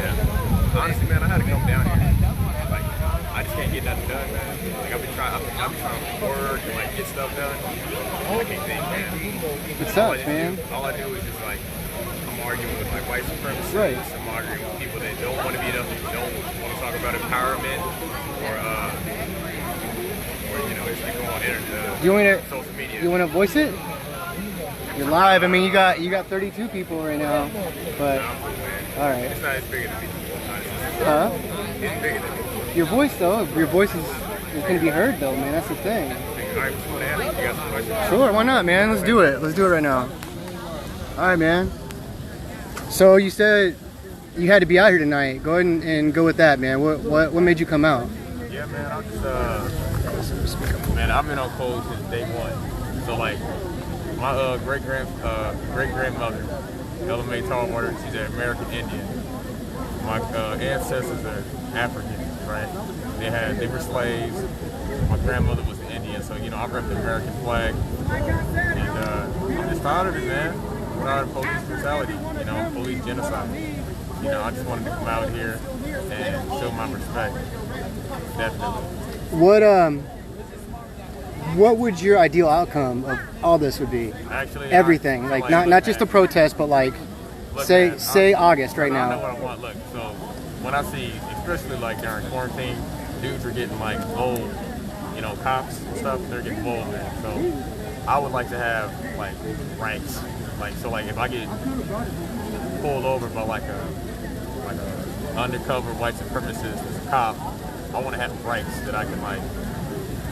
Yeah. Honestly, man, I had to come down here. Like, I just can't get nothing done, man. Like, I've been trying to work and like get stuff done. I can't think, man. It sucks, man. All I do is just like, I'm arguing with like white supremacists. Right. I'm arguing with people that don't want to be nothing, don't want to talk about empowerment or you know, it's people on internet. You want to? Social media. You want to voice it? You're live. I mean, you got 32 people right now, but all right. It's not as big as people. Huh? It's bigger than people. Your voice though, your voice is going to be heard though, man. That's the thing. All right, you want to ask? You got some questions? Sure, why not, man? Let's do it. Let's do it right now. All right, man. So you said you had to be out here tonight. Go ahead and go with that, man. What made you come out? Yeah, man. I'm just man, I've been on code since day one. So like, my great grandmother, Ella Mae Tallwater, she's an American Indian. My ancestors are African, right? They were slaves. My grandmother was an Indian, so you know I rep the American flag, and I'm just tired of it, man. I'm tired of police brutality, you know, police genocide. You know, I just wanted to come out here and show my respect. Definitely. What would your ideal outcome of all this would be? Actually, everything, like not just the protest, but like say August right now. I know what I want. Look, so when I see, especially like during quarantine, dudes are getting like bold, you know, cops and stuff, they're getting bold, man. So I would like to have like ranks, like so like if I get pulled over by like a undercover white supremacist as a cop, I want to have ranks that I can like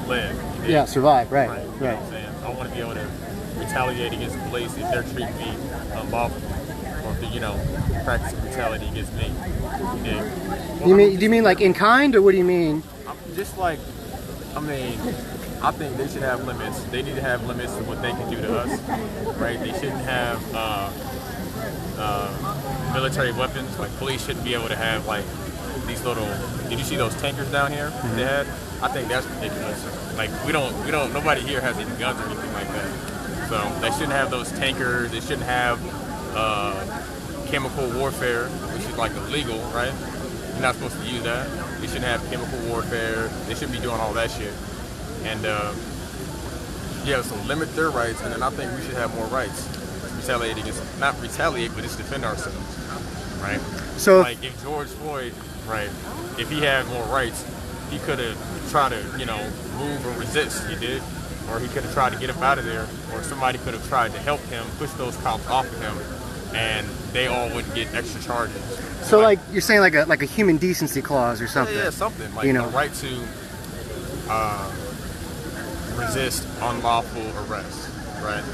live. Yeah, survive, right. You know what I'm saying? I want to be able to retaliate against the police if they're treating me unlawfully, or if they, you know, practice brutality against me. Do you mean like in kind, or what do you mean? Just like, I mean, I think they should have limits. They need to have limits to what they can do to us, right? They shouldn't have military weapons. Like police shouldn't be able to have like these little. Did you see those tankers down here? Mm-hmm. They had. I think that's ridiculous. Like we don't. Nobody here has any guns or anything like that. So they shouldn't have those tankers. They shouldn't have chemical warfare, which is like illegal, right? You're not supposed to use that. They shouldn't have chemical warfare. They shouldn't be doing all that shit. And yeah, so limit their rights, and then I think we should have more rights. Retaliate against, not retaliate, but just defend ourselves, right? So like if George Floyd, right, if he had more rights, he could have tried to, you know, move or resist, he did. Or he could have tried to get him out of there, or somebody could have tried to help him, push those cops off of him, and they all wouldn't get extra charges. So like you're saying like a human decency clause or something? Yeah, something. Like, you know, the right to resist unlawful arrest, right?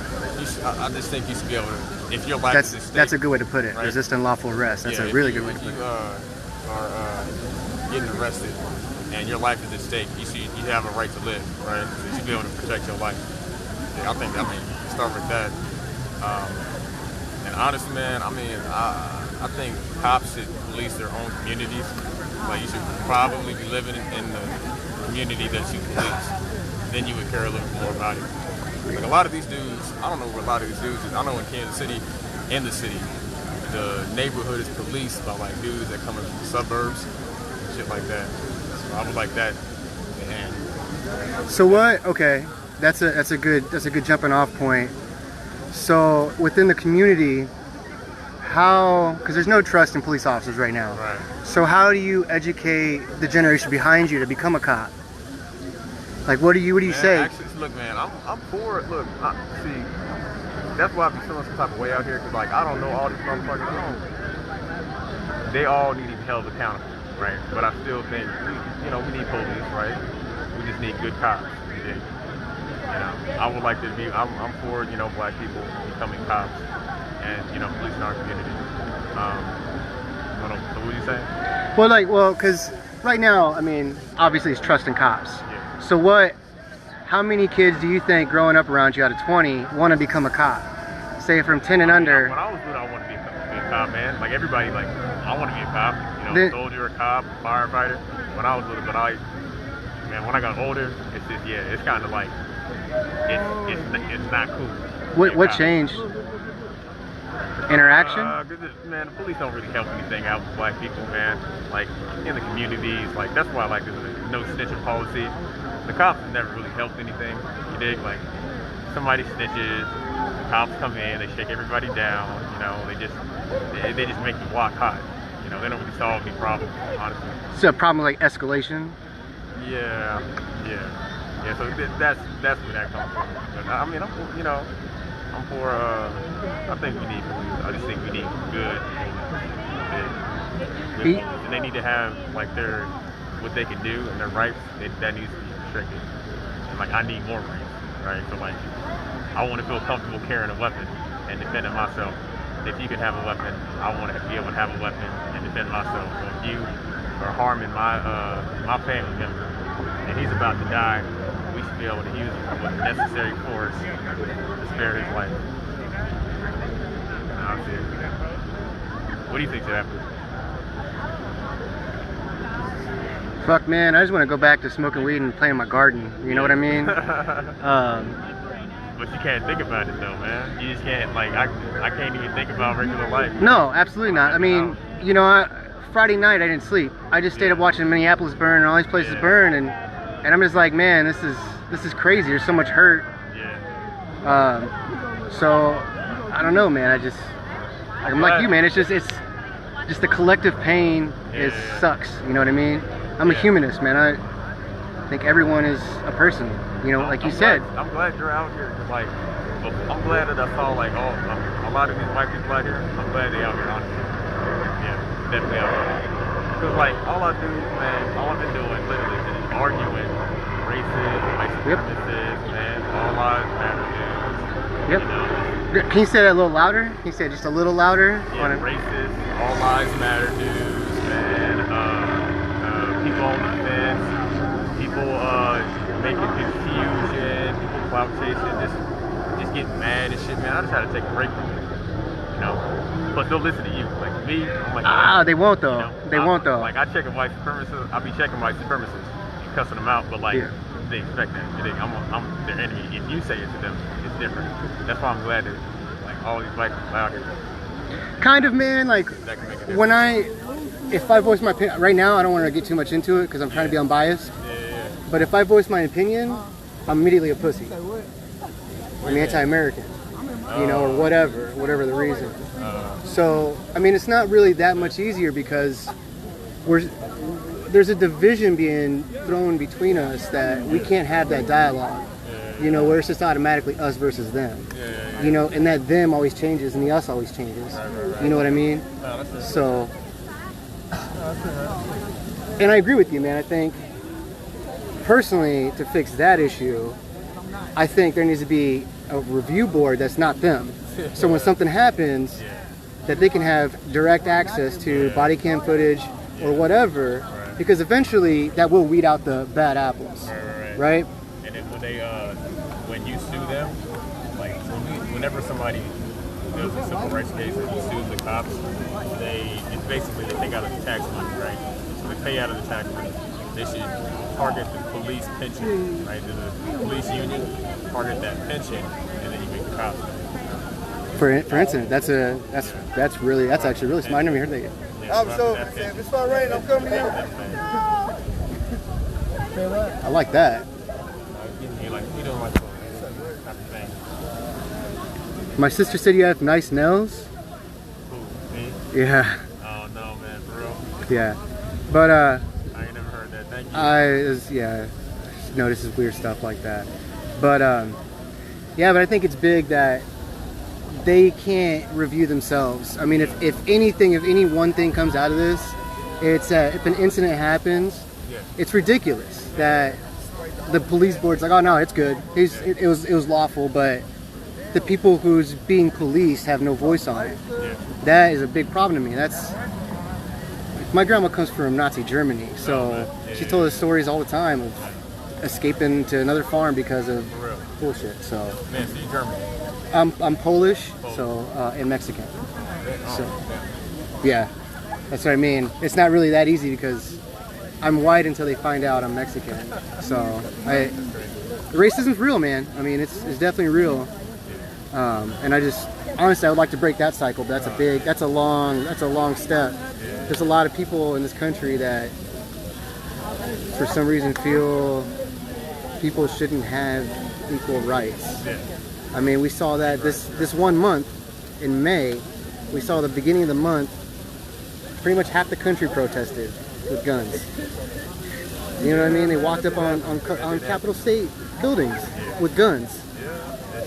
I just think you should be able to, if your life is at stake. That's a good way to put it, right? resist unlawful arrest. That's a really good way to put it. If you are getting arrested and your life is at stake, you have a right to live, right? So you should be able to protect your life. Yeah, I mean, start with that. And honestly, man, I mean, I think cops should police their own communities. Like, you should probably be living in the community that you police. Then you would care a little more about it. Like, a lot of these dudes, I don't know where a lot of these dudes is. I know in Kansas City, in the city, the neighborhood is policed by, like, dudes that come in from the suburbs and shit like that. So I would like that to end. So what? Okay, that's a good jumping off point. So within the community, how? Because there's no trust in police officers right now. Right. So how do you educate the generation behind you to become a cop? Like, what do you say? Actually, look, man, I'm for it. Look, see, that's why I be feeling some type of way out here, because, like, I don't know all these motherfuckers. They all need to be held accountable, right? But I still think, we need police, right? We just need good cops. You know, I would like to be, I'm for, black people becoming cops and, policing our community. So what do you say? Well, because right now, I mean, obviously it's trust in cops. Yeah. So how many kids do you think growing up around you out of 20 want to become a cop? Say from 10 and under. When I was little, I wanted to be a cop, man. Like everybody, like, I want to be a cop, soldier, a cop, firefighter. When I was little, but when I got older, it's just, it's kind of like, it's not cool. What changed? interaction? Man, the police don't really help anything out with black people, man. Like, in the communities, like, that's why, like, there's a no snitching policy. The cops have never really helped anything, you dig? Like, somebody snitches, the cops come in, they shake everybody down, you know, they just make you walk hot. You know, they don't really solve any problems, honestly. So a problem like escalation? Yeah. So that's where that comes from. But, I mean, I'm for. I think we need police. I just think we need good police. And they need to have like what they can do and their rights. That needs to be restricted. And like I need more rights, right? So like I want to feel comfortable carrying a weapon and defending myself. If you can have a weapon, I want to be able to have a weapon and defend myself. So if you are harming my family member and he's about to die, we should be able to use him with necessary force to spare his life. What do you think should happen? Fuck, man, I just want to go back to smoking weed and playing in my garden. You know what I mean? But you can't think about it though, man. You just can't, like, I can't even think about regular life. No, absolutely not. I mean, you know, Friday night I didn't sleep. I just stayed up watching Minneapolis burn and all these places burn, and I'm just like, man, this is crazy. There's so much hurt. So I don't know, man. I'm like you, man. It's just the collective pain sucks. You know what I mean? I'm a humanist, man. I think everyone is a person. You know, like you said. I'm glad you're out here. Cause like, I'm glad that I saw like a lot of these white people out here. I'm glad they out here, honestly. Yeah, definitely out here. Cause like all I've been doing literally is arguing racists, white supremacists, man. All lives matter, dude. Yep. You know? Can you say that a little louder? Can you say it just a little louder? Yeah, racist, all lives matter dudes, man. People on the fence, people making confusion, people clout chasing, just getting mad and shit, man. I just had to take a break from it, you know. But they'll listen to you, like me. I'm like, they won't though. You know, they won't though. Like I check white supremacists, I'll be checking white supremacists and cussing them out, but like they expect that. I'm their enemy. If you say it to them, it's different. That's why I'm glad that like all these black people out here. Kind of, man. Like when if I voice my opinion right now, I don't want to get too much into it because I'm trying to be unbiased. But if I voice my opinion, I'm immediately a pussy. I'm anti-American, you know, or whatever the reason. So I mean, it's not really that much easier because there's a division being thrown between us that we can't have that dialogue. You know, where it's just automatically us versus them. You know, and that them always changes and the us always changes. You know what I mean? So, and I agree with you, man. I think, personally, to fix that issue, I think there needs to be a review board that's not them. So when something happens, that they can have direct access to body cam footage or whatever, because eventually that will weed out the bad apples, right? And then when you sue them, like whenever somebody does a civil rights case and you sue the cops, it's basically they take out of the tax money, right? So they pay out of the tax money. They should target the police pension, right? The police union target that pension, and then you make the cops. For instance, that's actually really smart. I never heard that yet. If it's not raining, I'm coming in. I like that. My sister said you have nice nails. Who, me? Yeah. Oh no, man, for real. Yeah, but I ain't never heard that. Thank you. I notices weird stuff like that. But but I think it's big that they can't review themselves. I mean, if any one thing comes out of this, it's if an incident happens, it's ridiculous that the police board's like, oh no, it's good. It was lawful, but the people who's being policed have no voice on it. That is a big problem to me. My grandma comes from Nazi Germany, so she told us stories all the time of escaping to another farm because of bullshit. So, man, so you German? I'm Polish, so and Mexican. So, yeah, that's what I mean. It's not really that easy because I'm white until they find out I'm Mexican. So, racism's real, man. I mean, it's definitely real. And I just, honestly, I would like to break that cycle, but that's a long step. There's a lot of people in this country that, for some reason, feel people shouldn't have equal rights. I mean, we saw that this 1 month in May, we saw the beginning of the month, pretty much half the country protested with guns. You know what I mean? They walked up on Capitol State buildings with guns.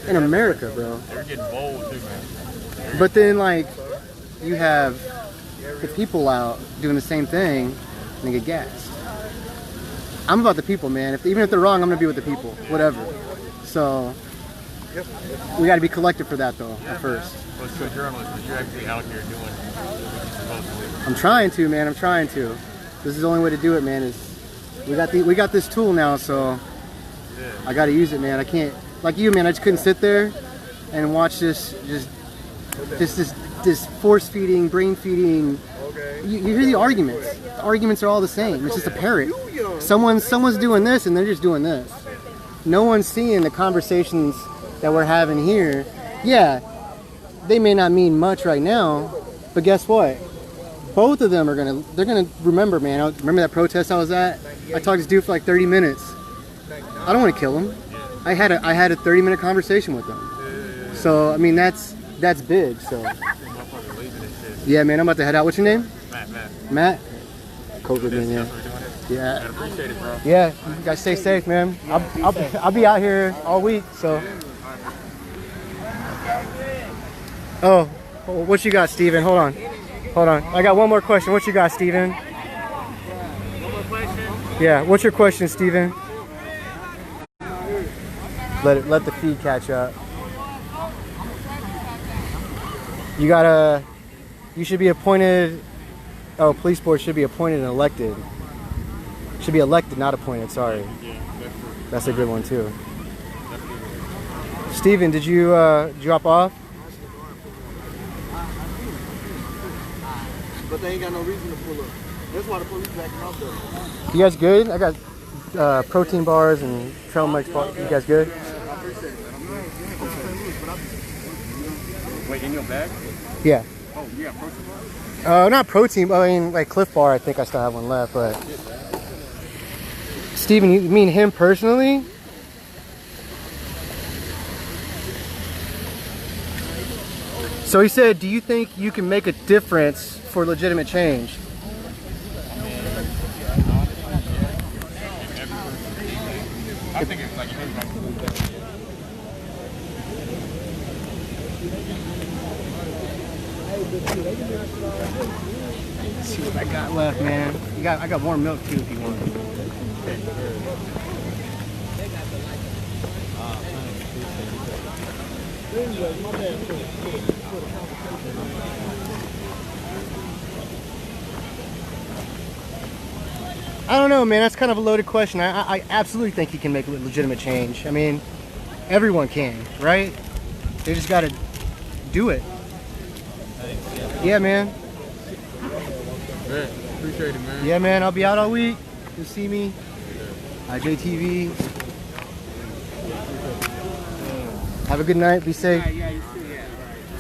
In America, bro. They're getting bold too, man. But then, like, you have the people out doing the same thing and they get gassed. I'm about the people, man. Even if they're wrong, I'm gonna be with the people. Whatever. So we got to be collected for that, though. At first. Well, to a journalist, but you're actually out here doing what you're supposed to do. I'm trying to, man. I'm trying to. This is the only way to do it, man. Is we got this tool now, so I got to use it, man. I can't, like you, man. I just couldn't sit there and watch this force feeding, brain feeding. You hear the arguments. The arguments are all the same. It's just a parrot. Someone's doing this, and they're just doing this. No one's seeing the conversations that we're having here. Yeah, they may not mean much right now, but guess what? Both of them they're gonna remember, man. Remember that protest I was at? I talked to this dude for like 30 minutes. I don't want to kill him. I had a 30-minute conversation with him. So I mean that's big. So yeah, man, I'm about to head out. What's your name? Matt. COVID, man. Yeah. I appreciate it, bro. Yeah, you guys stay safe, man. I'll be out here all week, so. Oh, what you got, Steven? Hold on. I got one more question. What you got, Steven? One more question? Yeah, what's your question, Steven? Let the feed catch up. You should be appointed. Oh, police board should be appointed and elected. Should be elected, not appointed. Sorry. Yeah, that's a good one too. Steven, did you drop off? But they ain't got no reason to pull up. That's why the police backing up though. You guys good? I got protein bars and trail mix bars. You guys good? Wait, in your bag? Yeah. Oh, you got protein bars? Not protein, but I mean like Cliff Bar. I think I still have one left, but. Steven, you mean him personally? So he said, do you think you can make a difference for legitimate change? I think it's like Let's see what I got left, man. I got more milk too if you want. I don't know, man. That's kind of a loaded question. I absolutely think he can make legitimate change. I mean, everyone can, right? They just got to do it. Yeah, man. Man, appreciate it, man. Yeah, man. I'll be out all week. You'll see me. IJTV. Have a good night. Be safe.